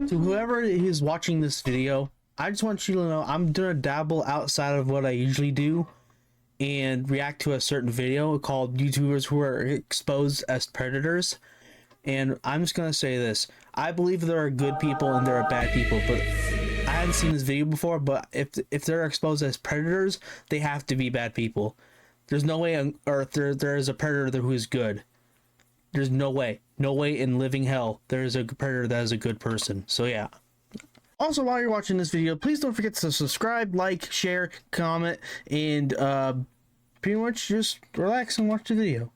To whoever is watching this video, I just want you to know I'm gonna dabble outside of what I usually do and react to a certain video called YouTubers who are exposed as predators. And I'm just gonna say this: I believe there are good people and there are bad people, but I hadn't seen this video before. But if they're exposed as predators, they have to be bad people. There's no way on Earth there is a predator who is good. There's no way in living hell there is a predator that is a good person. So yeah. Also, while you're watching this video, please don't forget to subscribe, like, share, comment, and pretty much just relax and watch the video.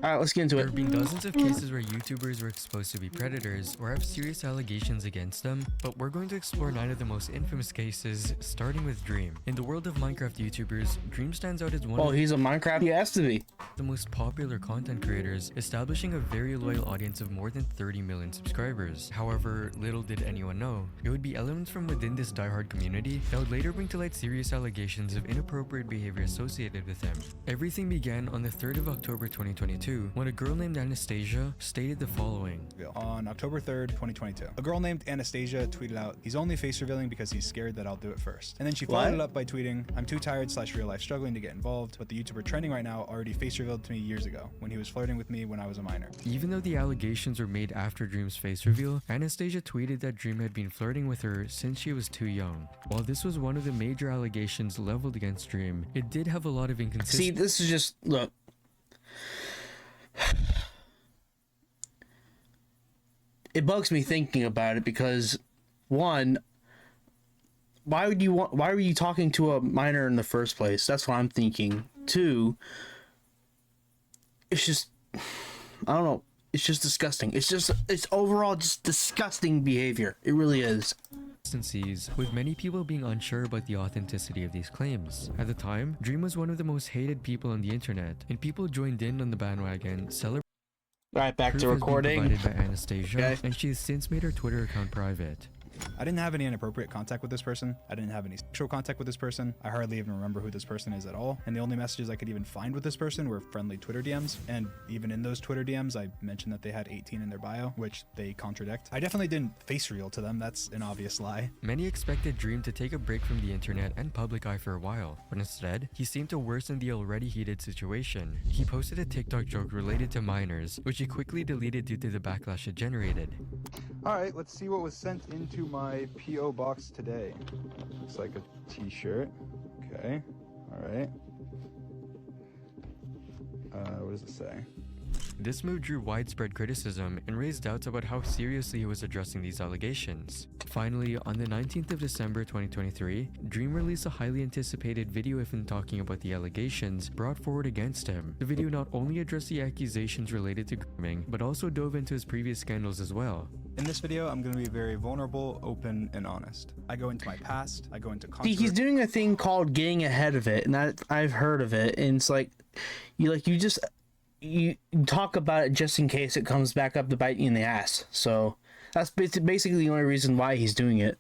Alright, let's get into There it. have been dozens of cases where YouTubers were exposed to be predators or have serious allegations against them, but we're going to explore 9 of the most infamous cases, starting with Dream. In the world of Minecraft YouTubers, Dream stands out as one Oh, of he's a Minecraft? He has to be. the most popular content creators, establishing a very loyal audience of more than 30 million subscribers. However, little did anyone know, it would be elements from within this diehard community that would later bring to light serious allegations of inappropriate behavior associated with him. Everything began on the 3rd of October 2022, when a girl named Anastasia stated the following. On October 3rd, 2022. A girl named Anastasia tweeted out, "He's only face revealing because he's scared that I'll do it first." And then she followed it up by tweeting, "I'm too tired / real life struggling to get involved, but the YouTuber trending right now already face revealed to me years ago when he was flirting with me when I was a minor." Even though the allegations were made after Dream's face reveal, Anastasia tweeted that Dream had been flirting with her since she was too young. While this was one of the major allegations leveled against Dream, it did have a lot of inconsistencies. See, this is just, look. It bugs me thinking about it because, one, why were you talking to a minor in the first place? That's what I'm thinking. Two, it's just, I don't know, it's just disgusting. It's overall just disgusting behavior. It really is. With many people being unsure about the authenticity of these claims. At the time, Dream was one of the most hated people on the internet, and people joined in on the bandwagon, celebrating. Alright, back to recording. Provided by Anastasia, Okay. and she has since made her Twitter account private. I didn't have any inappropriate contact with this person. I didn't have any sexual contact with this person. I hardly even remember who this person is at all. And the only messages I could even find with this person were friendly Twitter DMs. And even in those Twitter DMs, I mentioned that they had 18 in their bio, which they contradict. I definitely didn't face reveal to them. That's an obvious lie. Many expected Dream to take a break from the internet and public eye for a while, but instead, he seemed to worsen the already heated situation. He posted a TikTok joke related to minors, which he quickly deleted due to the backlash it generated. Alright, let's see what was sent into my P.O. box today. Looks like a t-shirt. Okay. Alright. What does it say? This move drew widespread criticism and raised doubts about how seriously he was addressing these allegations. Finally, on the 19th of December 2023, Dream released a highly anticipated video of him talking about the allegations brought forward against him. The video not only addressed the accusations related to grooming, but also dove into his previous scandals as well. In this video, I'm going to be very vulnerable, open, and honest. I go into my past, I go into See, controversy. he's doing a thing called getting ahead of it, and I've heard of it, and it's like you talk about it just in case it comes back up to bite you in the ass. So that's basically the only reason why he's doing it.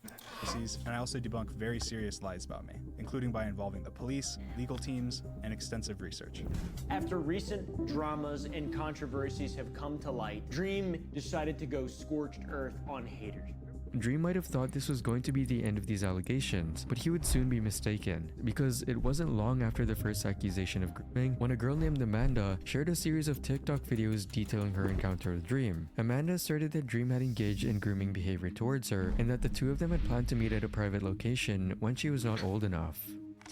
And I also debunk very serious lies about me, including by involving the police, legal teams, and extensive research. After recent dramas and controversies have come to light, Dream decided to go scorched earth on haters. Dream might have thought this was going to be the end of these allegations, but he would soon be mistaken, because it wasn't long after the first accusation of grooming when a girl named Amanda shared a series of TikTok videos detailing her encounter with Dream. Amanda asserted that Dream had engaged in grooming behavior towards her, and that the two of them had planned to meet at a private location when she was not old enough.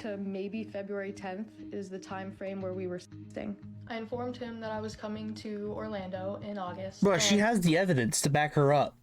To maybe February 10th is the time frame where we were sexting. I informed him that I was coming to Orlando in August. Bro, she has the evidence to back her up.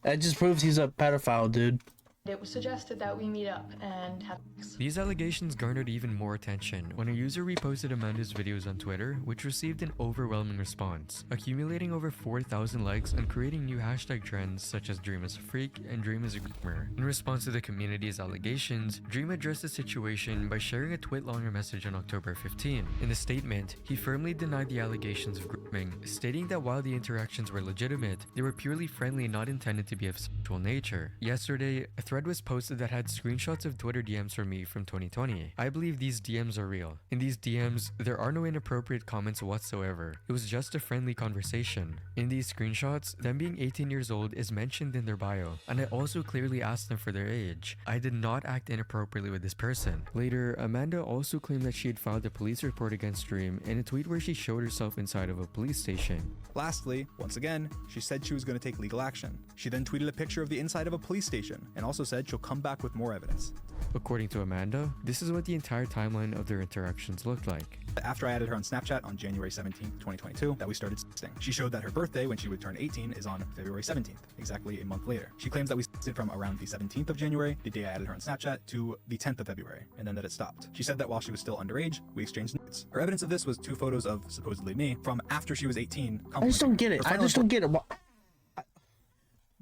That just proves he's a pedophile, dude. It was suggested that we meet up and have sex. These allegations garnered even more attention when a user reposted Amanda's videos on Twitter, which received an overwhelming response, accumulating over 4,000 likes and creating new hashtag trends such as Dream is a freak and Dream is a groomer. In response to the community's allegations, Dream addressed the situation by sharing a tweet-longer message on October 15. In the statement, he firmly denied the allegations of grooming, stating that while the interactions were legitimate, they were purely friendly and not intended to be of sexual nature. Yesterday, a thread thread was posted that had screenshots of Twitter DMs from me from 2020. I believe these DMs are real. In these DMs, there are no inappropriate comments whatsoever. It was just a friendly conversation. In these screenshots, them being 18 years old is mentioned in their bio, and I also clearly asked them for their age. I did not act inappropriately with this person. Later, Amanda also claimed that she had filed a police report against Dream in a tweet where she showed herself inside of a police station. Lastly, once again, she said she was going to take legal action. She then tweeted a picture of the inside of a police station and also said she'll come back with more evidence. According to Amanda, this is what the entire timeline of their interactions looked like. After I added her on Snapchat on January 17th, 2022, that we started sexting. She showed that her birthday, when she would turn 18, is on February 17th, exactly a month later. She claims that we sexted from around the 17th of January, the day I added her on Snapchat, to the 10th of February, and then that it stopped. She said that while she was still underage, we exchanged nudes. Her evidence of this was 2 photos of supposedly me from after she was 18. I just don't get it. I just don't get it.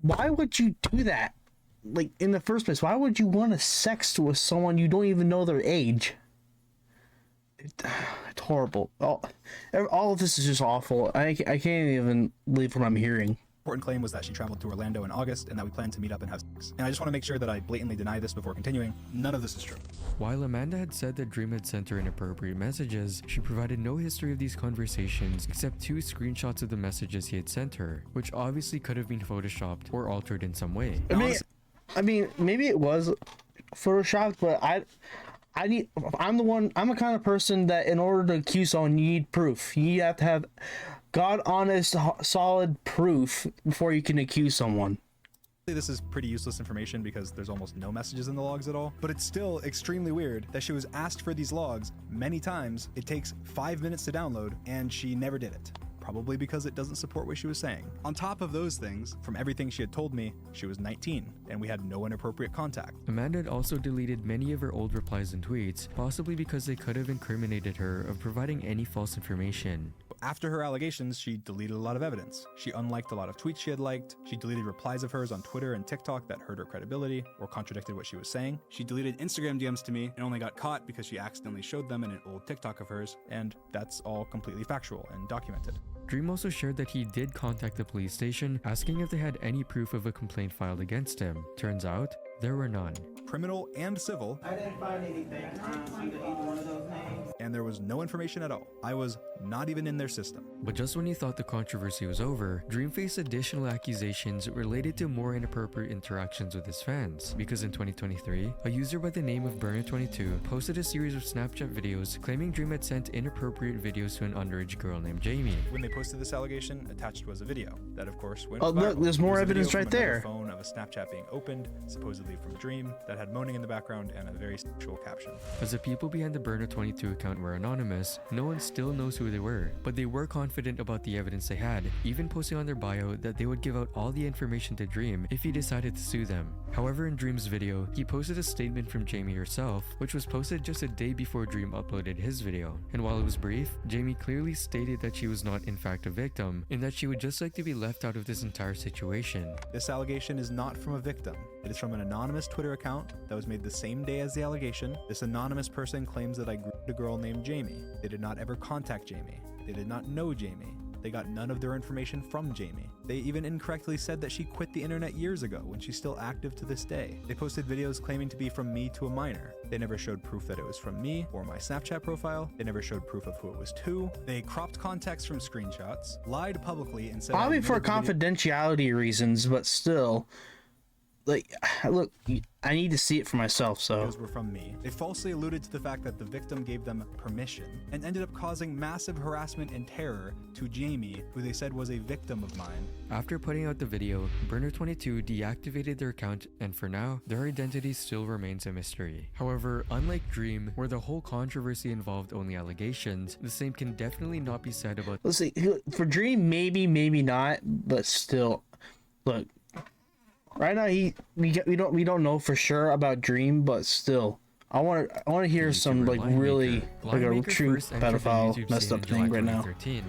Why would you do that? Like, in the first place, why would you want to sext with someone you don't even know their age? It's horrible. All of this is just awful. I can't even believe what I'm hearing. Important claim was that she traveled to Orlando in August and that we planned to meet up and have sex. And I just want to make sure that I blatantly deny this before continuing. None of this is true. While Amanda had said that Dream had sent her inappropriate messages, she provided no history of these conversations except 2 screenshots of the messages he had sent her, which obviously could have been photoshopped or altered in some way. I mean, maybe it was photoshopped, but I'm the kind of person that in order to accuse someone, you need proof. You have to have God honest, solid proof before you can accuse someone. This is pretty useless information because there's almost no messages in the logs at all, but it's still extremely weird that she was asked for these logs many times. It takes 5 minutes to download and she never did it. Probably because it doesn't support what she was saying. On top of those things, from everything she had told me, she was 19 and we had no inappropriate contact. Amanda had also deleted many of her old replies and tweets, possibly because they could have incriminated her of providing any false information. After her allegations, she deleted a lot of evidence. She unliked a lot of tweets she had liked. She deleted replies of hers on Twitter and TikTok that hurt her credibility or contradicted what she was saying. She deleted Instagram DMs to me and only got caught because she accidentally showed them in an old TikTok of hers, and that's all completely factual and documented. Dream also shared that he did contact the police station asking if they had any proof of a complaint filed against him. Turns out, there were none. Criminal and civil. I didn't find anything under either one of those names. And there was no information at all. I was not even in their system. But just when you thought the controversy was over, Dream faced additional accusations related to more inappropriate interactions with his fans. Because in 2023, a user by the name of Burner22 posted a series of Snapchat videos claiming Dream had sent inappropriate videos to an underage girl named Jamie. When they posted this allegation, attached was a video. That of course went Oh, viral. look, there's more It was a video evidence right from another there. Phone of a Snapchat being opened, supposedly from Dream, that had moaning in the background and a very sexual caption. As the people behind the Burner22 account were anonymous, no one still knows who they were, but they were confident about the evidence they had, even posting on their bio that they would give out all the information to Dream if he decided to sue them. However, in Dream's video, he posted a statement from Jamie herself, which was posted just a day before Dream uploaded his video. And while it was brief, Jamie clearly stated that she was not in fact a victim, and that she would just like to be left out of this entire situation. This allegation is not from a victim. It is from an anonymous Twitter account that was made the same day as the allegation. This anonymous person claims that I groomed a girl named Jamie. They did not ever contact Jamie. They did not know Jamie. They got none of their information from Jamie. They even incorrectly said that she quit the internet years ago when she's still active to this day. They posted videos claiming to be from me to a minor. They never showed proof that it was from me or my Snapchat profile. They never showed proof of who it was to. They cropped context from screenshots, lied publicly, and said Probably I for admitted the video- confidentiality reasons, but still, like, look, I need to see it for myself, so. Videos were from me. They falsely alluded to the fact that the victim gave them permission and ended up causing massive harassment and terror to Jamie, who they said was a victim of mine. After putting out the video, Burner22 deactivated their account, and for now, their identity still remains a mystery. However, unlike Dream, where the whole controversy involved only allegations, the same can definitely not be said about. Let's see, for Dream, maybe not, but still, look. Right now, we don't know for sure about Dream, but still, I want to hear some like really like a true pedophile messed up thing right now.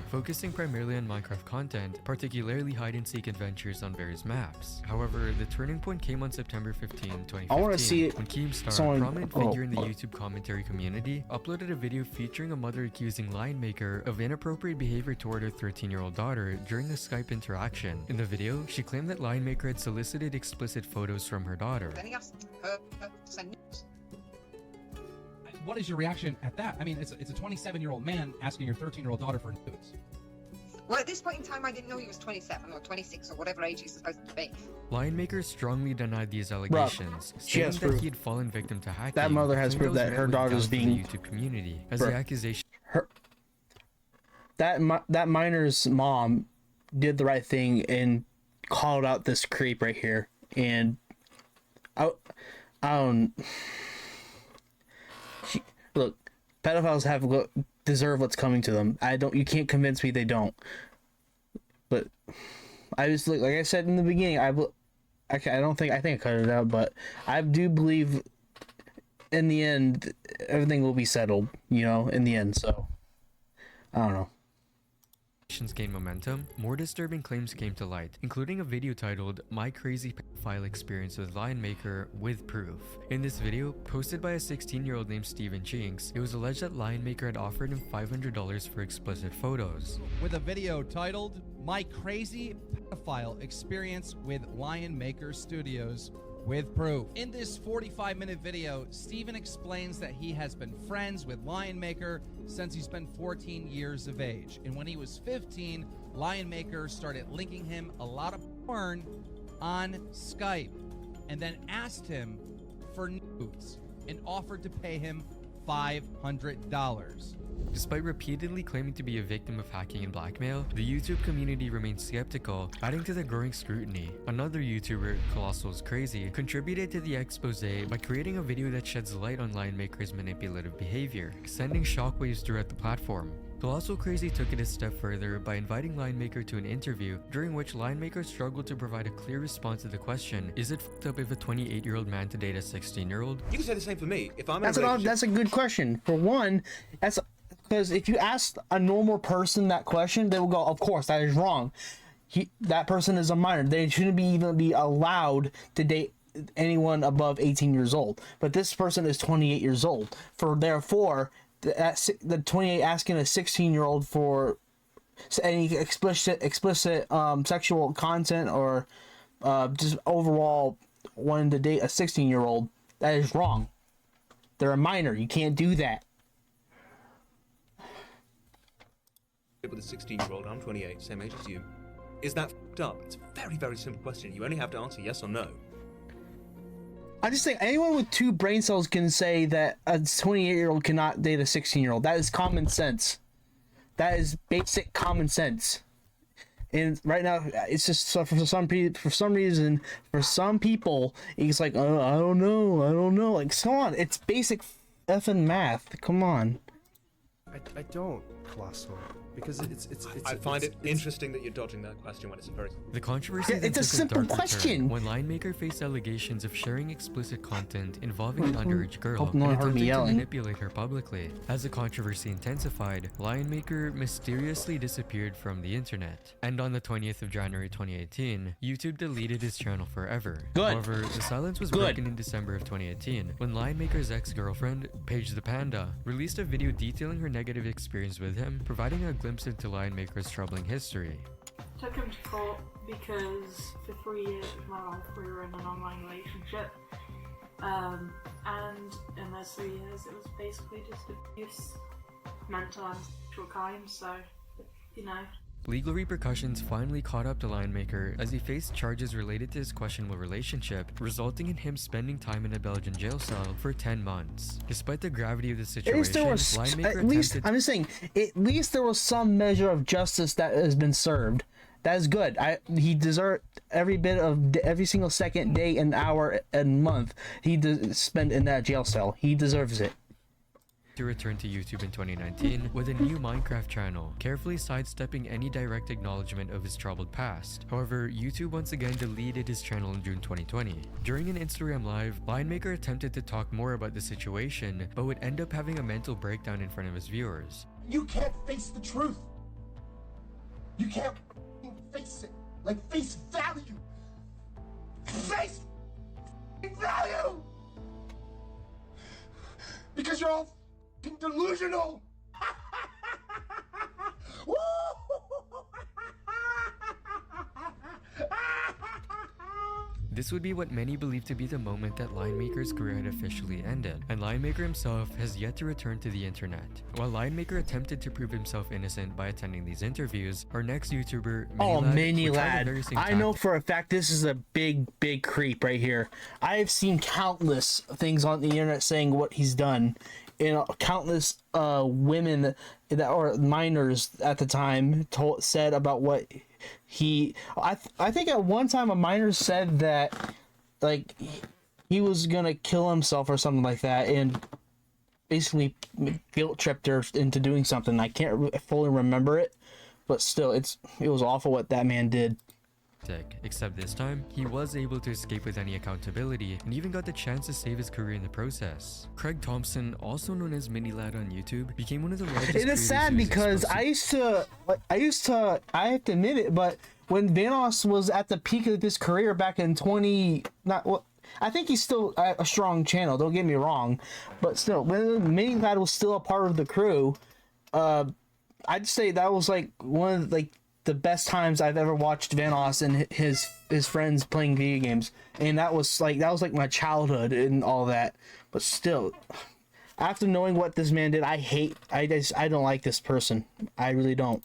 Focusing primarily on Minecraft content, particularly hide and seek adventures on various maps. However, the turning point came on September 15, 2015. I want to see it. When Keemstar, Someone, a prominent figure in the YouTube commentary community, uploaded a video featuring a mother accusing Lion Maker of inappropriate behavior toward her 13-year-old daughter during a Skype interaction. In the video, she claimed that Lion Maker had solicited explicit photos from her daughter. What is your reaction at that? I mean, it's a 27-year-old man asking your 13-year-old daughter for nudes. Well, at this point in time, I didn't know he was 27 or 26 or whatever age he's supposed to be. Lion Maker strongly denied these allegations, stating that proof. he had fallen victim to hacking. That mother has proof that her daughter's being the YouTube community, as Bro. the accusation. That miner's mom did the right thing and called out this creep right here, and I don't. Look, pedophiles deserve what's coming to them. You can't convince me they don't. But I just like I said in the beginning, I think I cut it out, but I do believe in the end everything will be settled, in the end. So I don't know. Gained momentum, more disturbing claims came to light, including a video titled "My Crazy Pedophile Experience with Lion Maker with Proof." In this video, posted by a 16-year-old named Steven Chinks, it was alleged that Lion Maker had offered him $500 for explicit photos. With a video titled "My Crazy Pedophile Experience with Lion Maker Studios with Proof." In this 45-minute video, Steven explains that he has been friends with Lion Maker since he's been 14 years of age. And when he was 15, Lion Maker started linking him a lot of porn on Skype and then asked him for nudes and offered to pay him $500. Despite repeatedly claiming to be a victim of hacking and blackmail, the YouTube community remains skeptical, adding to the growing scrutiny. Another YouTuber, Colossal's Crazy, contributed to the expose by creating a video that sheds light on Lion Maker's manipulative behavior, sending shockwaves throughout the platform. Colossal Crazy took it a step further by inviting Lion Maker to an interview, during which Lion Maker struggled to provide a clear response to the question, is it fucked up if a 28-year-old man to date a 16-year-old? You can say the same for me. If I'm in That's a good question. For one, that's because if you ask a normal person that question, they will go, of course, that is wrong. That person is a minor. They shouldn't even be allowed to date anyone above 18 years old. But this person is 28 years old. Therefore, the 28 asking a 16-year-old for any explicit sexual content or just overall wanting to date a 16-year-old, that is wrong. They're a minor. You can't do that. with a 16-year-old, I'm 28, same age as you. Is that fucked up? It's a very, very simple question. You only have to answer yes or no. I just think anyone with 2 brain cells can say that a 28-year-old cannot date a 16-year-old. That is common sense. That is basic common sense. And right now, it's just for some reason, for some people, it's like, oh, I don't know. Like, come on, it's basic effing math. Come on. I don't, Colossal. Because I find it interesting that you're dodging that question when it's a very... The controversy it's a simple question. When Lion Maker faced allegations of sharing explicit content involving an underage girl Hope no one and heard me attempting to yelling. manipulate her publicly. As the controversy intensified, Lion Maker mysteriously disappeared from the internet. And on the 20th of January 2018, YouTube deleted his channel forever. Good. However, the silence was broken in December of 2018 when Lion Maker's ex-girlfriend, Paige the Panda, released a video detailing her negative experience with him, providing a glimpse into Lion Maker's troubling history. Took him to court because for 3 years of my life we were in an online relationship, and in those 3 years it was basically just abuse, mental and sexual kind, so, you know. Legal repercussions finally caught up to Lion Maker as he faced charges related to his questionable relationship, resulting in him spending time in a Belgian jail cell for 10 months. Despite the gravity of the situation, Lion Maker I'm just saying, at least there was some measure of justice that has been served. That is good. He deserved every single second, day, and hour, and month he spent in that jail cell. He deserves it. to return to YouTube in 2019 with a new Minecraft channel, carefully sidestepping any direct acknowledgement of his troubled past. However, YouTube once again deleted his channel in June 2020. During an Instagram live, Lionmaker attempted to talk more about the situation, but would end up having a mental breakdown in front of his viewers. You can't face the truth. You can't face it. Like, face value. Face value! Because you're all f***ing delusional! This would be what many believe to be the moment that Lionmaker's career had officially ended, and Lionmaker himself has yet to return to the internet. While Lionmaker attempted to prove himself innocent by attending these interviews, our next YouTuber, Minilad, I know for a fact this is a big creep right here. I have seen countless things on the internet saying what he's done, and countless women that are minors at the time said about what I think at one time a minor said that like he was gonna kill himself or something like that, and basically guilt tripped her into doing something. I can't fully remember it, but still it was awful what that man did. Except this time, he was able to escape with any accountability and even got the chance to save his career in the process. Craig Thompson, also known as Minilad on YouTube, became one of the largest. It is sad because I used to, I have to admit it, but when Vanoss was at the peak of this career back in I think he's still a strong channel, don't get me wrong, but still, when Minilad was still a part of the crew, I'd say that was like one of the best times I've ever watched Vanoss and his friends playing video games, and that was like my childhood and all that. But still, after knowing what this man did, I don't like this person. I really don't.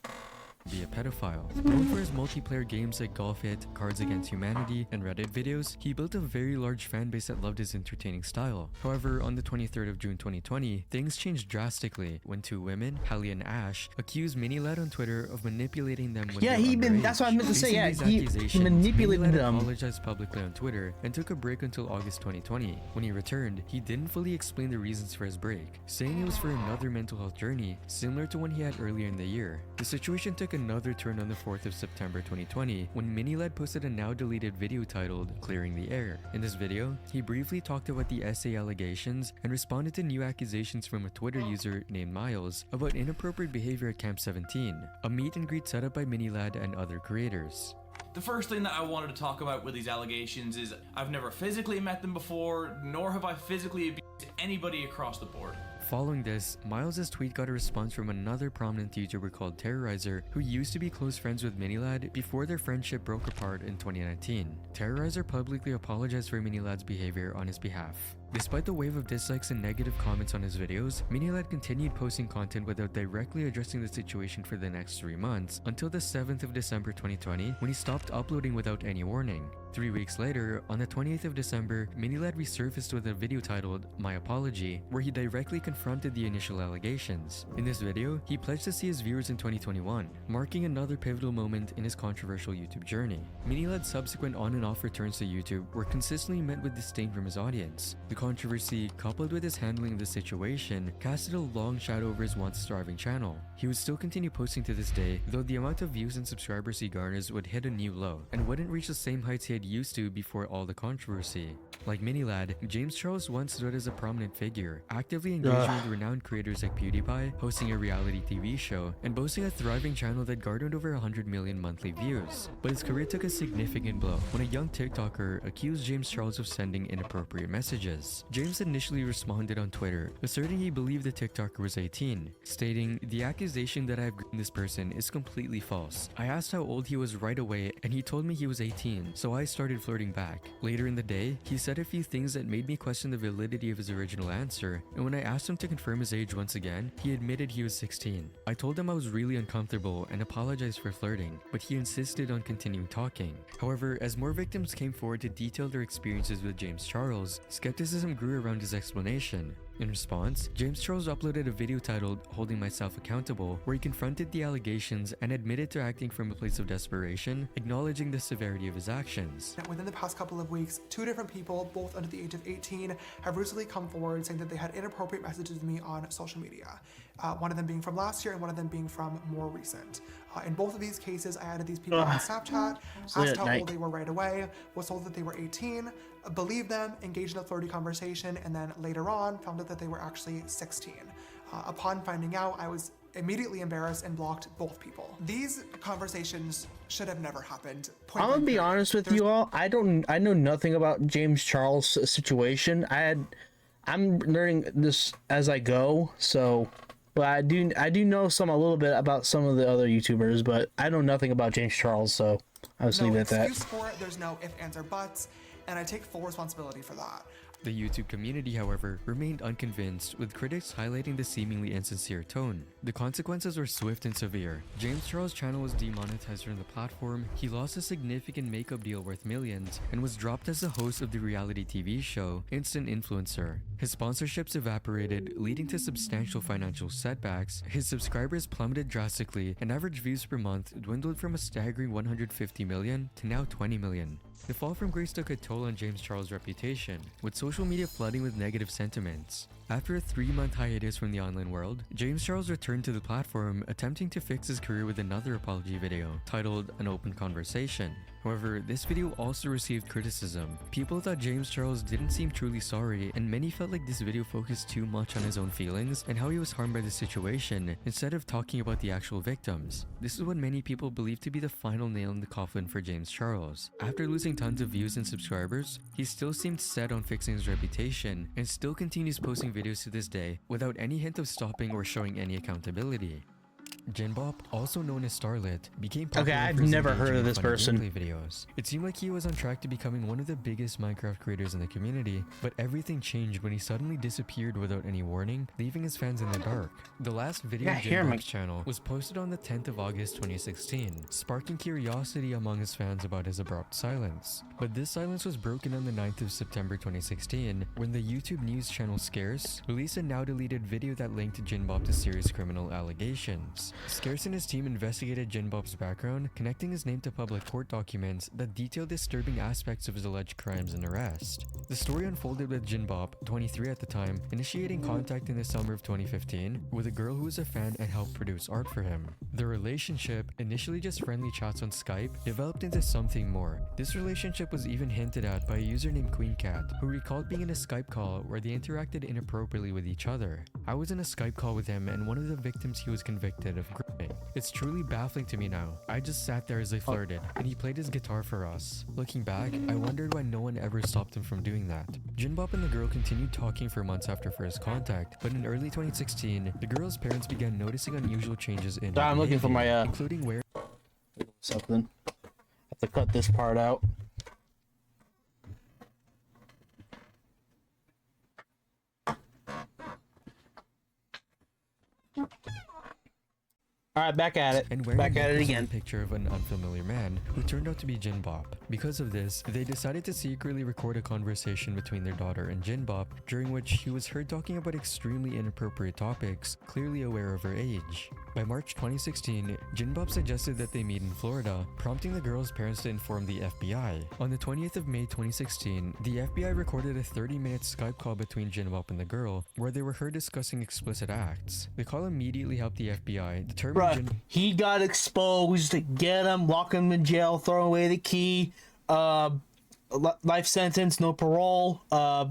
Be a pedophile. Known for his multiplayer games like Golf Hit, Cards Against Humanity, and Reddit videos, he built a very large fan base that loved his entertaining style. However, on the 23rd of June 2020, things changed drastically when two women, Hallie and Ash, accused Minilad on Twitter of manipulating them when that's what I meant to say. Yeah, he manipulated them. Apologized publicly on Twitter and took a break until August 2020. When he returned, he didn't fully explain the reasons for his break, saying it was for another mental health journey similar to one he had earlier in the year. The situation took another turn on the 4th of September 2020 when Minilad posted a now deleted video titled Clearing the Air. In this video, he briefly talked about the SA allegations and responded to new accusations from a Twitter user named Miles about inappropriate behavior at Camp 17, a meet and greet set up by Minilad and other creators. The first thing that I wanted to talk about with these allegations is I've never physically met them before, nor have I physically abused anybody across the board. Following this, Miles' tweet got a response from another prominent YouTuber called Terrorizer, who used to be close friends with Minilad before their friendship broke apart in 2019. Terrorizer publicly apologized for Minilad's behavior on his behalf. Despite the wave of dislikes and negative comments on his videos, Minilad continued posting content without directly addressing the situation for the next 3 months, until the 7th of December 2020 when he stopped uploading without any warning. 3 weeks later, on the 28th of December, Minilad resurfaced with a video titled My Apology, where he directly confronted the initial allegations. In this video, he pledged to see his viewers in 2021, marking another pivotal moment in his controversial YouTube journey. Minilad's subsequent on and off returns to YouTube were consistently met with disdain from his audience. The controversy, coupled with his handling of the situation, casted a long shadow over his once thriving channel. He would still continue posting to this day, though the amount of views and subscribers he garners would hit a new low, and wouldn't reach the same heights he had used to before all the controversy. Like Minilad, James Charles once stood as a prominent figure, actively engaging with renowned creators like PewDiePie, hosting a reality TV show, and boasting a thriving channel that garnered over 100 million monthly views. But his career took a significant blow when a young TikToker accused James Charles of sending inappropriate messages. James initially responded on Twitter, asserting he believed the TikToker was 18, stating, "The accusation that I've groomed this person is completely false. I asked how old he was right away and he told me he was 18, so I started flirting back." Later in the day, he said a few things that made me question the validity of his original answer, and when I asked him to confirm his age once again, he admitted he was 16. I told him I was really uncomfortable and apologized for flirting, but he insisted on continuing talking. However, as more victims came forward to detail their experiences with James Charles, skepticism grew around his explanation. In response, James Charles uploaded a video titled "Holding Myself Accountable," where he confronted the allegations and admitted to acting from a place of desperation, acknowledging the severity of his actions. Within the past couple of weeks, 2 different people, both under the age of 18, have recently come forward saying that they had inappropriate messages with me on social media. One of them being from last year and one of them being from more recent. In both of these cases, I added these people on Snapchat, asked how old they were right away, was told that they were 18, believed them, engaged in a flirty conversation, and then later on found out that they were actually 16. Upon finding out, I was immediately embarrassed and blocked both people. These conversations should have never happened. I'm gonna be honest with you all. I know nothing about James Charles' situation. I'm learning this as I go, so. But I do know a little bit about some of the other YouTubers, but I know nothing about James Charles, so I'll just leave it at that. No excuse for it. There's no ifs, ands, or buts, and I take full responsibility for that. The YouTube community, however, remained unconvinced, with critics highlighting the seemingly insincere tone. The consequences were swift and severe. James Charles' channel was demonetized from the platform, he lost a significant makeup deal worth millions, and was dropped as the host of the reality TV show Instant Influencer. His sponsorships evaporated, leading to substantial financial setbacks, his subscribers plummeted drastically, and average views per month dwindled from a staggering 150 million to now 20 million. The fall from grace took a toll on James Charles' reputation, with social media flooding with negative sentiments. After a 3-month hiatus from the online world, James Charles returned to the platform, attempting to fix his career with another apology video, titled An Open Conversation. However, this video also received criticism. People thought James Charles didn't seem truly sorry, and many felt like this video focused too much on his own feelings and how he was harmed by the situation, instead of talking about the actual victims. This is what many people believe to be the final nail in the coffin for James Charles. After losing tons of views and subscribers, he still seemed set on fixing his reputation, and still continues posting videos to this day without any hint of stopping or showing any accountability. Jinbop, also known as Starlit, became popular I've for his never heard of this engaging person. funny gameplay videos. It seemed like he was on track to becoming one of the biggest Minecraft creators in the community, but everything changed when he suddenly disappeared without any warning, leaving his fans in the dark. The last video on Jinbop's channel was posted on the 10th of August 2016, sparking curiosity among his fans about his abrupt silence. But this silence was broken on the 9th of September 2016, when the YouTube news channel Scarce released a now-deleted video that linked Jinbop to serious criminal allegations. Scarce and his team investigated Jinbop's background, connecting his name to public court documents that detailed disturbing aspects of his alleged crimes and arrest. The story unfolded with Jinbop, 23 at the time, initiating contact in the summer of 2015 with a girl who was a fan and helped produce art for him. Their relationship, initially just friendly chats on Skype, developed into something more. This relationship was even hinted at by a user named QueenCat, who recalled being in a Skype call where they interacted inappropriately with each other. I was in a Skype call with him and one of the victims he was convicted of grooming. It's truly baffling to me now. I just sat there as they flirted, and he played his guitar for us. Looking back, I wondered why no one ever stopped him from doing that. Jinbop and the girl continued talking for months after first contact, but in early 2016, the girl's parents began noticing unusual changes in her I'm looking for my behavior, including where something. Have to cut this part out. Alright, back at it. And Back at it a again. picture of an unfamiliar man who turned out to be Jinbop. Because of this, they decided to secretly record a conversation between their daughter and Jinbop, during which he was heard talking about extremely inappropriate topics, clearly aware of her age. By March 2016, Jinbop suggested that they meet in Florida, prompting the girl's parents to inform the FBI. On the 20th of May 2016, the FBI recorded a 30-minute Skype call between Jinbop and the girl, where they were heard discussing explicit acts. The call immediately helped the FBI determine He got exposed. Get him, lock him in jail, throw away the key. Life sentence, no parole. Throw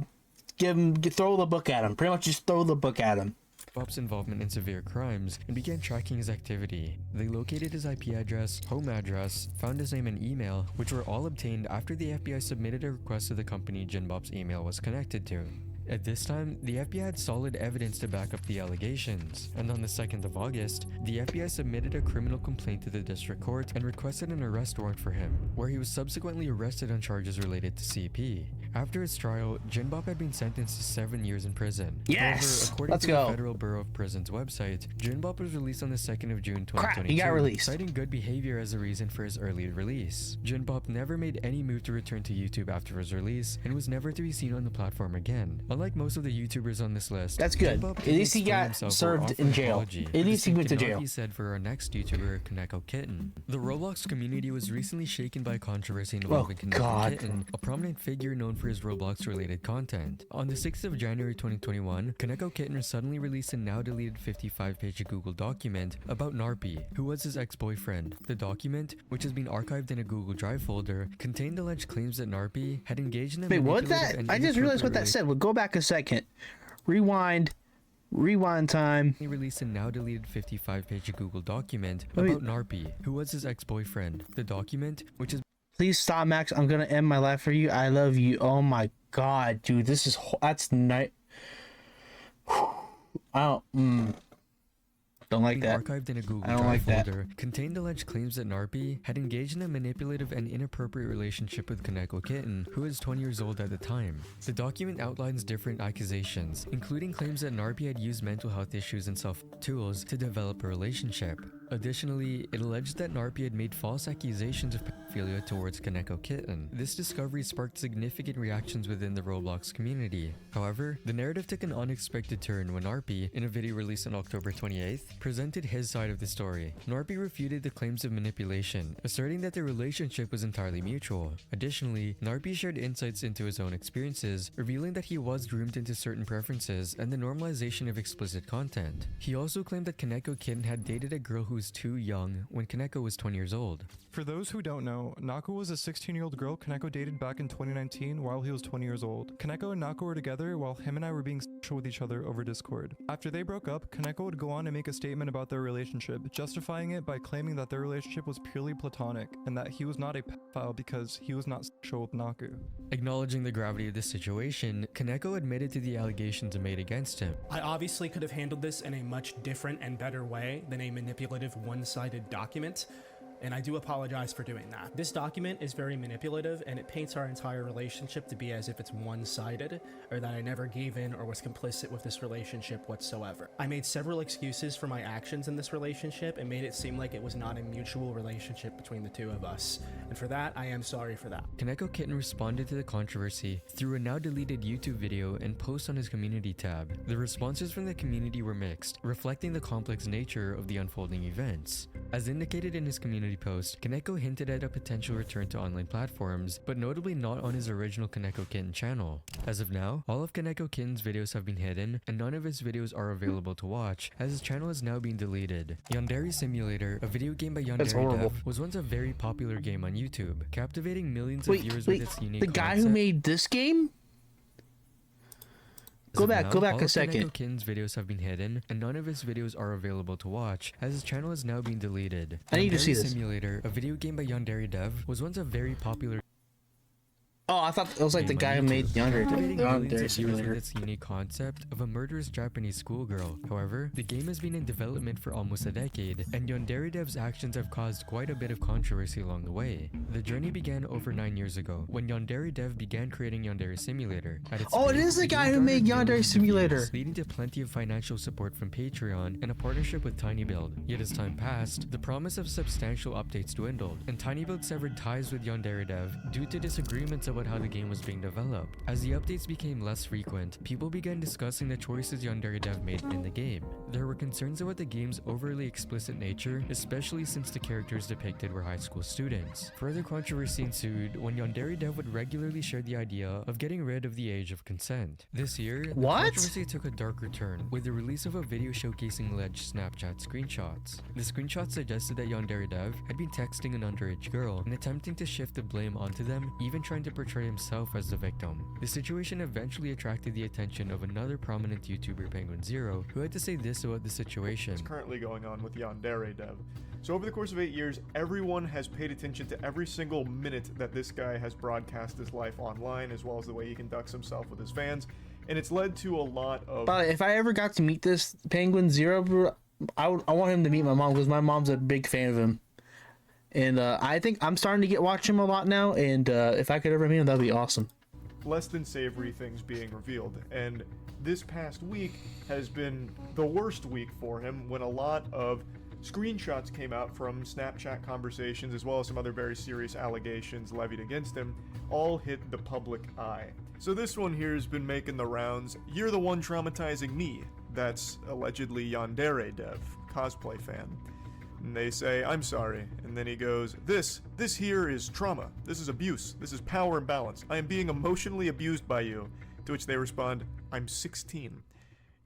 the book at him. Pretty much just throw the book at him. Bob's involvement in severe crimes and began tracking his activity. They located his IP address, home address, found his name and email, which were all obtained after the FBI submitted a request to the company Jinbop's email was connected to. At this time, the FBI had solid evidence to back up the allegations, and on the 2nd of August, the FBI submitted a criminal complaint to the district court and requested an arrest warrant for him, where he was subsequently arrested on charges related to CP. After his trial, Jinbop had been sentenced to 7 years in prison. Yes! However, according to the Federal Bureau of Prisons website, Jinbop was released on the 2nd of June 2022, he got released. citing good behavior as a reason for his early release. Jinbop never made any move to return to YouTube after his release, and was never to be seen on the platform again. Unlike most of the YouTubers on this list, That's good. K-pop At didn't least he explain got himself or served offer in an jail. apology. At least he went to jail. He said for our next YouTuber, Kaneko Kitten. The Roblox community was recently shaken by controversy involving Kaneko Kitten, a prominent figure known for his Roblox-related content. On the 6th of January 2021, Kaneko Kitten suddenly released a now-deleted 55-page Google document about Narpi, who was his ex-boyfriend. The document, which has been archived in a Google Drive folder, contained alleged claims that Narpi had engaged in a Wait, what manipulative that? and I just realized what that said. Well, go back a second. Rewind time. He released a now deleted 55-page Google document Wait. about Narpi, who was his ex-boyfriend. The document, which is Please stop, Max. I'm gonna end my life for you. I love you. Oh my god, dude. This is that's night. I don't like that. archived in a Google I don't Drive like that. folder, contained alleged claims that Narpi had engaged in a manipulative and inappropriate relationship with Kaneko Kitten, who was 20 years old at the time. The document outlines different accusations, including claims that Narpi had used mental health issues and self-tools to develop a relationship. Additionally, it alleged that Narpi had made false accusations of pedophilia towards Kaneko Kitten. This discovery sparked significant reactions within the Roblox community. However, the narrative took an unexpected turn when Narpi, in a video released on October 28th, presented his side of the story. Narpi refuted the claims of manipulation, asserting that their relationship was entirely mutual. Additionally, Narpi shared insights into his own experiences, revealing that he was groomed into certain preferences and the normalization of explicit content. He also claimed that Kaneko Kitten had dated a girl who was too young when Kaneko was 20 years old. For those who don't know, Naku was a 16-year-old girl Kaneko dated back in 2019 while he was 20 years old. Kaneko and Naku were together while him and I were being sexual with each other over Discord. After they broke up, Kaneko would go on and make a statement about their relationship, justifying it by claiming that their relationship was purely platonic and that he was not a pedophile because he was not sexual with Naku. Acknowledging the gravity of this situation, Kaneko admitted to the allegations made against him. I obviously could have handled this in a much different and better way than a manipulative one-sided document, and I do apologize for doing that. This document is very manipulative, and it paints our entire relationship to be as if it's one-sided, or that I never gave in or was complicit with this relationship whatsoever. I made several excuses for my actions in this relationship and made it seem like it was not a mutual relationship between the two of us, and for that, I am sorry for that. Kaneko Kitten responded to the controversy through a now deleted YouTube video and post on his community tab. The responses from the community were mixed, reflecting the complex nature of the unfolding events. As indicated in his community post, Kaneko hinted at a potential return to online platforms, but notably not on his original Kaneko Kitten channel. As of now, all of Kaneko Kitten's videos have been hidden, and none of his videos are available to watch, as his channel is now being deleted. Yandere Simulator, a video game by Yandere Dev, was once a very popular game on YouTube, captivating millions of viewers with its unique the guy concept. who made this game? Go back all a of second. Kaneko Kitten's videos have been hidden, and none of his videos are available to watch, as his channel is now being deleted. I need to see Yandere this. Simulator, a video game by Yandere Dev, was once a very popular Oh, I thought it was like the guy who made captivating millions Yandere of viewers Simulator. with its unique concept of a murderous Japanese schoolgirl. However, the game has been in development for almost a decade, and Yandere Dev's actions have caused quite a bit of controversy along the way. The journey began over 9 years ago, when Yandere Dev began creating Yandere Simulator. At its Oh, it peak, is the game guy who made garnered Yandere millions of Simulator. views, leading to plenty of financial support from Patreon and a partnership with TinyBuild. Yet as time passed, the promise of substantial updates dwindled, and TinyBuild severed ties with Yandere Dev due to disagreements about how the game was being developed. As the updates became less frequent, people began discussing the choices Yandere Dev made in the game. There were concerns about the game's overly explicit nature, especially since the characters depicted were high school students. Further controversy ensued when Yandere Dev would regularly share the idea of getting rid of the age of consent. This year, the controversy took a darker turn with the release of a video showcasing alleged Snapchat screenshots. The screenshots suggested that Yandere Dev had been texting an underage girl and attempting to shift the blame onto them, even trying to portray himself as the victim. The situation eventually attracted the attention of another prominent YouTuber, Penguin Zero, who had to say this about the situation. What's currently going on with Yandere Dev. So over the course of 8 years, everyone has paid attention to every single minute that this guy has broadcast his life online, as well as the way he conducts himself with his fans, and it's led to a lot of... But if I ever got to meet this Penguin Zero, bro, I want him to meet my mom, because my mom's a big fan of him. And I think I'm starting to watch him a lot now, and if I could ever meet him, that'd be awesome. less than savory things being revealed, and this past week has been the worst week for him when a lot of screenshots came out from Snapchat conversations, as well as some other very serious allegations levied against him, all hit the public eye. So this one here has been making the rounds. You're the one traumatizing me. That's allegedly Yandere Dev, cosplay fan. And they say, I'm sorry. And then he goes, this here is trauma. This is abuse. This is power imbalance. I am being emotionally abused by you. To which they respond, I'm 16.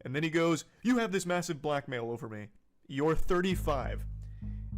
And then he goes, you have this massive blackmail over me. You're 35.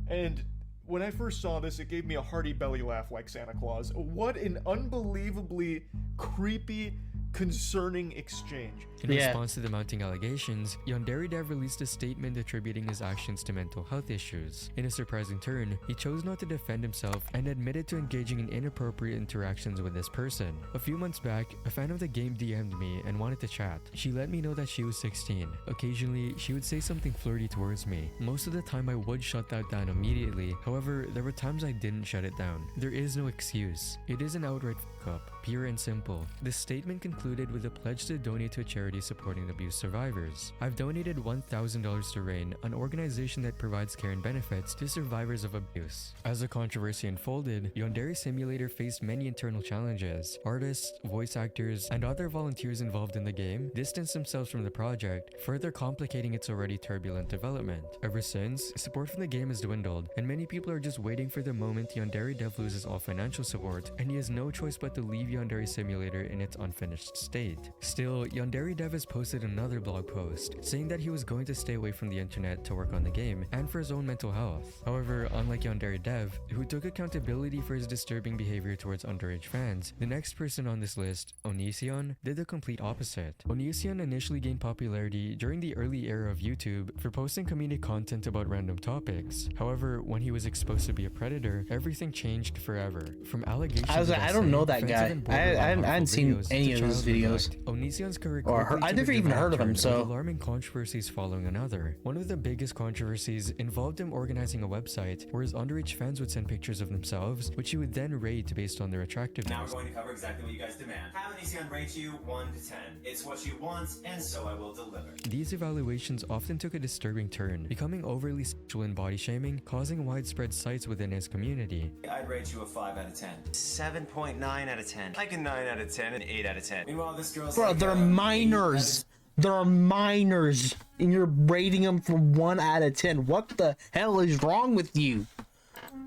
And when I first saw this, it gave me a hearty belly laugh like Santa Claus. What an unbelievably creepy, concerning exchange. In response to the mounting allegations, Yandere Dev released a statement attributing his actions to mental health issues. In a surprising turn, he chose not to defend himself and admitted to engaging in inappropriate interactions with this person. A few months back, a fan of the game DM'd me and wanted to chat. She let me know that she was 16. Occasionally, she would say something flirty towards me. Most of the time, I would shut that down immediately. However, there were times I didn't shut it down. There is no excuse. It is an outright fuck-up, pure and simple. This statement concluded with a pledge to donate to a charity supporting abuse survivors. I've donated $1,000 to RAIN, an organization that provides care and benefits to survivors of abuse. As the controversy unfolded, Yandere Simulator faced many internal challenges. Artists, voice actors, and other volunteers involved in the game distanced themselves from the project, further complicating its already turbulent development. Ever since, support from the game has dwindled, and many people are just waiting for the moment Yandere Dev loses all financial support, and he has no choice but to leave Yandere Simulator in its unfinished state. Still, Yandere Dev has posted another blog post, saying that he was going to stay away from the internet to work on the game, and for his own mental health. However, unlike Yandere Dev, who took accountability for his disturbing behavior towards underage fans, the next person on this list, Onision, did the complete opposite. Onision initially gained popularity during the early era of YouTube for posting comedic content about random topics. However, when he was exposed to be a predator, everything changed forever. From allegations I don't know that guy. I hadn't seen any of his videos. Onision's career I never even heard of him, so alarming controversies following another. One of the biggest controversies involved him organizing a website where his underage fans would send pictures of themselves, which he would then rate based on their attractiveness. Now we're going to cover exactly what you guys demand. Have Onision rate you 1 to 10. It's what you want, and so I will deliver. These evaluations often took a disturbing turn, becoming overly sexual and body shaming, causing widespread sites within his community. I'd rate you a 5 out of 10. 7.9 out of 10. Like a 9 out of 10 and 8 out of 10. Meanwhile, this girl's bro, like, they're minors. They're minors, and you're rating them from 1 out of 10. What the hell is wrong with you?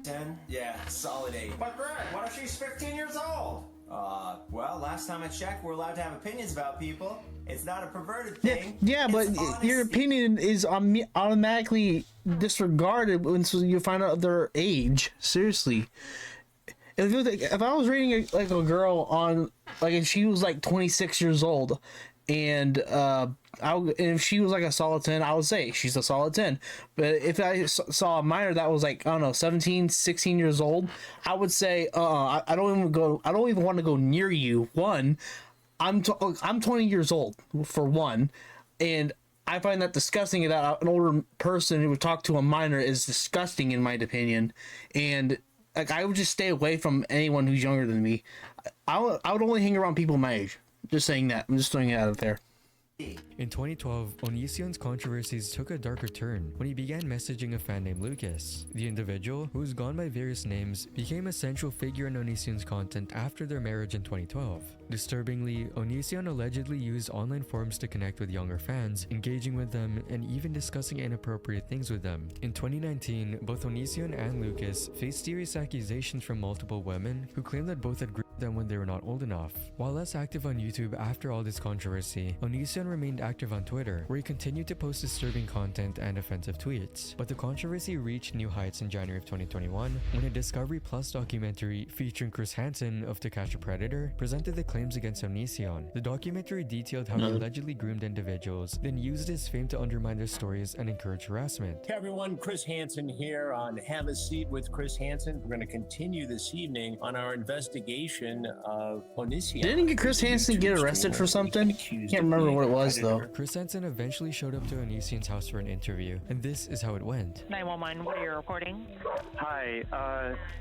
10? Yeah, solid 8. But Greg, what if she's 15 years old? Well, last time I checked, we're allowed to have opinions about people. It's not a perverted thing. Yeah, but your opinion is automatically disregarded once you find out their age. Seriously. If I was rating a girl on, if she was 26 years old, and if she was a solid 10, I would say she's a solid 10. But if I saw a minor that was 17, 16 years old, I would say I don't even want to go near you. One, I'm 20 years old for one, and I find that disgusting that an older person who would talk to a minor is disgusting in my opinion. And I would just stay away from anyone who's younger than me. I would only hang around people my age. Just saying that. I'm just throwing it out there. In 2012, Onision's controversies took a darker turn when he began messaging a fan named Lucas. The individual, who's gone by various names, became a central figure in Onision's content after their marriage in 2012. Disturbingly, Onision allegedly used online forums to connect with younger fans, engaging with them, and even discussing inappropriate things with them. In 2019, both Onision and Lucas faced serious accusations from multiple women who claimed that both had groomed them when they were not old enough. While less active on YouTube after all this controversy, Onision remained active on Twitter, where he continued to post disturbing content and offensive tweets. But the controversy reached new heights in January of 2021 when a Discovery Plus documentary featuring Chris Hansen of To Catch a Predator presented the claims against Onision. The documentary detailed how he allegedly groomed individuals, then used his fame to undermine their stories and encourage harassment. Hey everyone, Chris Hansen here on Have a Seat with Chris Hansen. We're going to continue this evening on our investigation of Onision. Didn't Chris Hansen get arrested for something? Can't remember what it was. was, though. Chris Hansen eventually showed up to Onision's house for an interview, and this is how it went. 911, what are you reporting? Hi,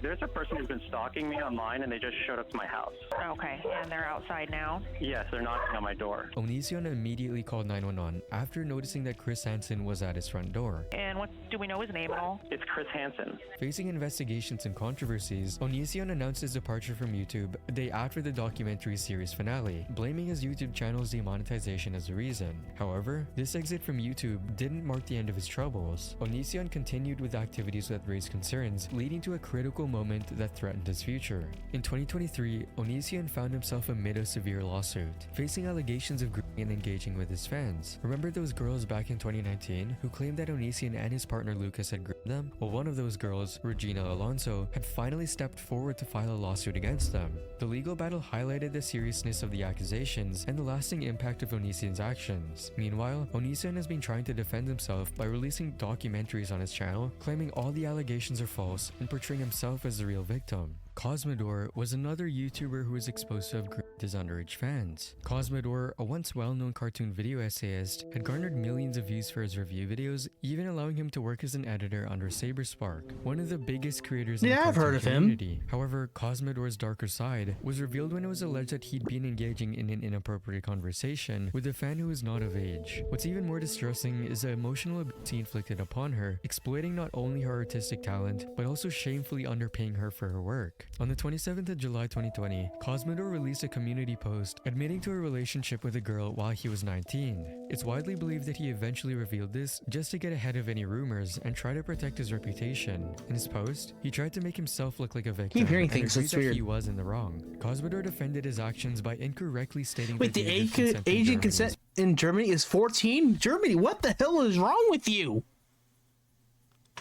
there's a person who's been stalking me online and they just showed up to my house. Okay, and they're outside now? Yes, they're knocking on my door. Onision immediately called 911 after noticing that Chris Hansen was at his front door. And what do we know his name at all? It's Chris Hansen. Facing investigations and controversies, Onision announced his departure from YouTube a day after the documentary series finale, blaming his YouTube channel's demonetization as the reason. However, this exit from YouTube didn't mark the end of his troubles. Onision continued with activities that raised concerns, leading to a critical moment that threatened his future. In 2023, Onision found himself amid a severe lawsuit, facing allegations of grooming and engaging with his fans. Remember those girls back in 2019 who claimed that Onision and his partner Lucas had groomed them? Well, one of those girls, Regina Alonso, had finally stepped forward to file a lawsuit against them. The legal battle highlighted the seriousness of the accusations and the lasting impact of Onision's actions. Meanwhile, Onision has been trying to defend himself by releasing documentaries on his channel, claiming all the allegations are false and portraying himself as the real victim. Cosmodor was another YouTuber who was exposed to have groomed his underage fans. Cosmodor, a once well-known cartoon video essayist, had garnered millions of views for his review videos, even allowing him to work as an editor under Saberspark, one of the biggest creators in the I've heard of community. However, Cosmodor's darker side was revealed when it was alleged that he'd been engaging in an inappropriate conversation with a fan who was not of age. What's even more distressing is the emotional abuse he inflicted upon her, exploiting not only her artistic talent, but also shamefully underpaying her for her work. On the 27th of July 2020, Cosmodor released a community post admitting to a relationship with a girl while he was 19. It's widely believed that he eventually revealed this just to get ahead of any rumors and try to protect his reputation. In his post, he tried to make himself look like a victim Keep hearing and things, agreed it's that weird. he was in the wrong. Cosmodor defended his actions by incorrectly stating Wait, that the age age of consent in Germany consent in Germany is 14? Germany, what the hell is wrong with you?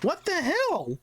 What the hell?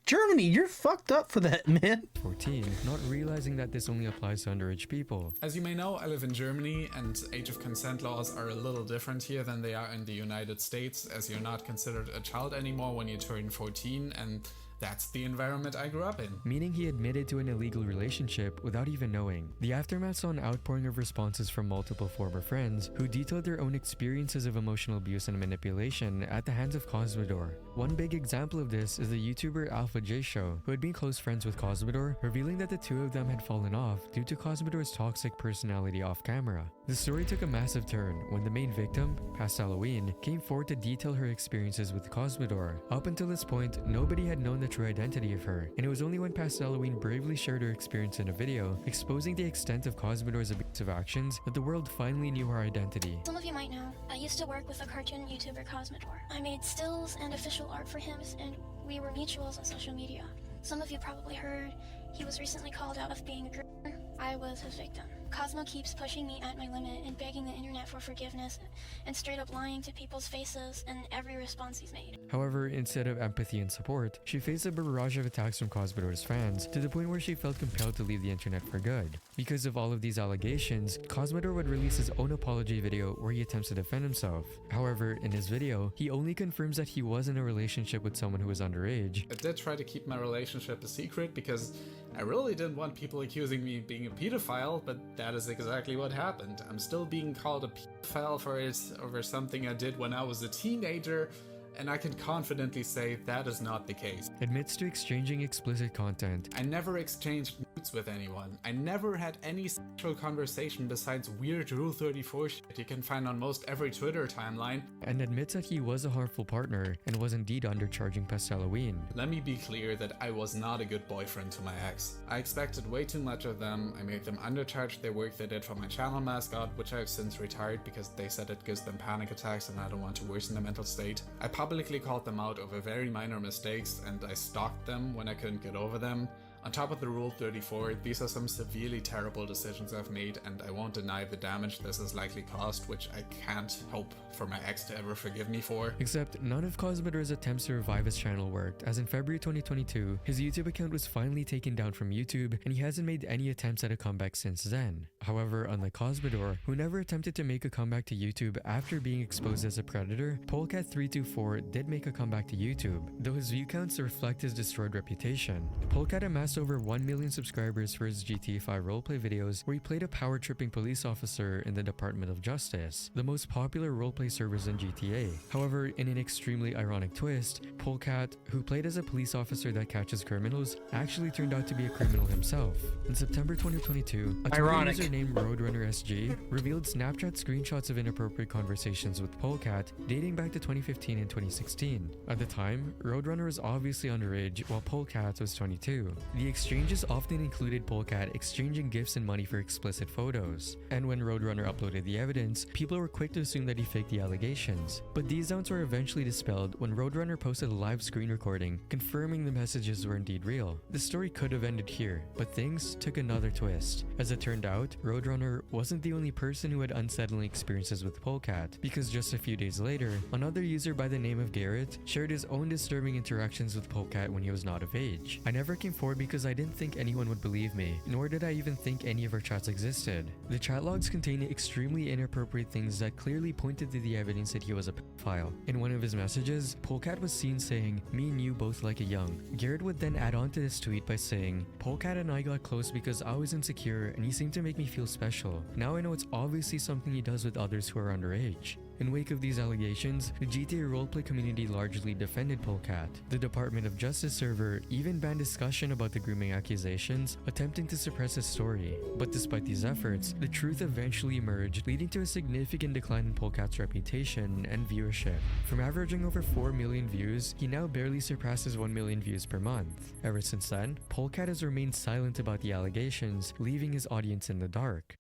Germany, you're fucked up for that, man. 14, not realizing that this only applies to underage people. As you may know, I live in Germany, and age of consent laws are a little different here than they are in the United States, as you're not considered a child anymore when you turn 14, and that's the environment I grew up in. Meaning he admitted to an illegal relationship without even knowing. The aftermath saw an outpouring of responses from multiple former friends who detailed their own experiences of emotional abuse and manipulation at the hands of Cosmodor. One big example of this is the YouTuber Alpha J Show, who had been close friends with Cosmodor, revealing that the two of them had fallen off due to Cosmodor's toxic personality off camera. The story took a massive turn when the main victim, Past Halloween, came forward to detail her experiences with Cosmodor. Up until this point, nobody had known the true identity of her, and it was only when Past Halloween bravely shared her experience in a video, exposing the extent of Cosmodor's abusive actions, that the world finally knew her identity. Some of you might know, I used to work with a cartoon YouTuber, Cosmodor. I made stills and official art for him, and we were mutuals on social media. Some of you probably heard he was recently called out of being a groomer. I was his victim. Cosmo keeps pushing me at my limit and begging the internet for forgiveness and straight up lying to people's faces in every response he's made. However, instead of empathy and support, she faced a barrage of attacks from Cosmodor's fans to the point where she felt compelled to leave the internet for good. Because of all of these allegations, Cosmodor would release his own apology video where he attempts to defend himself. However, in his video, he only confirms that he was in a relationship with someone who was underage. I did try to keep my relationship a secret because I really didn't want people accusing me of being a pedophile, but that is exactly what happened. I'm still being called a pedophile for it over something I did when I was a teenager, and I can confidently say that is not the case. Admits to exchanging explicit content. I never exchanged nudes with anyone. I never had any sexual conversation besides weird Rule 34 shit you can find on most every Twitter timeline. And admits that he was a harmful partner and was indeed undercharging Past Halloween. Let me be clear that I was not a good boyfriend to my ex. I expected way too much of them. I made them undercharge their work they did for my channel mascot, which I've since retired because they said it gives them panic attacks and I don't want to worsen their mental state. I publicly called them out over very minor mistakes, and I stalked them when I couldn't get over them. On top of the Rule 34, these are some severely terrible decisions I've made, and I won't deny the damage this has likely caused, which I can't hope for my ex to ever forgive me for. Except none of Cosmodor's attempts to revive his channel worked, as in February 2022, his YouTube account was finally taken down from YouTube, and he hasn't made any attempts at a comeback since then. However, unlike Cosmodor, who never attempted to make a comeback to YouTube after being exposed as a predator, Polecat324 did make a comeback to YouTube, though his view counts reflect his destroyed reputation. Polecat amassed amassed over 1 million subscribers for his GTA 5 roleplay videos where he played a power-tripping police officer in the Department of Justice, the most popular roleplay servers in GTA. However, in an extremely ironic twist, Polecat, who played as a police officer that catches criminals, actually turned out to be a criminal himself. In September 2022, a Twitter user named Roadrunner SG revealed Snapchat screenshots of inappropriate conversations with Polecat dating back to 2015 and 2016. At the time, Roadrunner was obviously underage while Polecat was 22. The exchanges often included Polecat exchanging gifts and money for explicit photos. And when Roadrunner uploaded the evidence, people were quick to assume that he faked the allegations. But these doubts were eventually dispelled when Roadrunner posted a live screen recording confirming the messages were indeed real. The story could have ended here, but things took another twist. As it turned out, Roadrunner wasn't the only person who had unsettling experiences with Polecat, because just a few days later, another user by the name of Garrett shared his own disturbing interactions with Polecat when he was not of age. I never came forward because I didn't think anyone would believe me, nor did I even think any of our chats existed. The chat logs contained extremely inappropriate things that clearly pointed to the evidence that he was a pedophile. In one of his messages, Polecat was seen saying, "Me and you both like a young." Garrett would then add on to this tweet by saying, "Polecat and I got close because I was insecure and he seemed to make me feel special. Now I know it's obviously something he does with others who are underage." In wake of these allegations, the GTA roleplay community largely defended Polecat. The Department of Justice server even banned discussion about the grooming accusations, attempting to suppress his story. But despite these efforts, the truth eventually emerged, leading to a significant decline in Polecat's reputation and viewership. From averaging over 4 million views, he now barely surpasses 1 million views per month. Ever since then, Polecat has remained silent about the allegations, leaving his audience in the dark.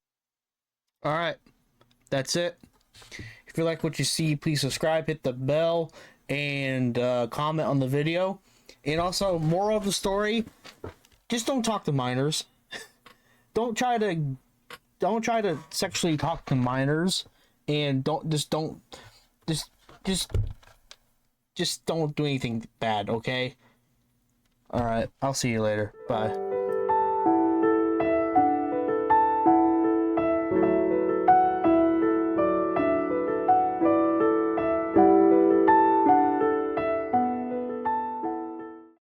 Alright, that's it. If you like what you see, please subscribe, hit the bell, and comment on the video. And also, moral of the story, just don't talk to minors. Don't try to sexually talk to minors, and just don't do anything bad, okay? Alright, I'll see you later. Bye.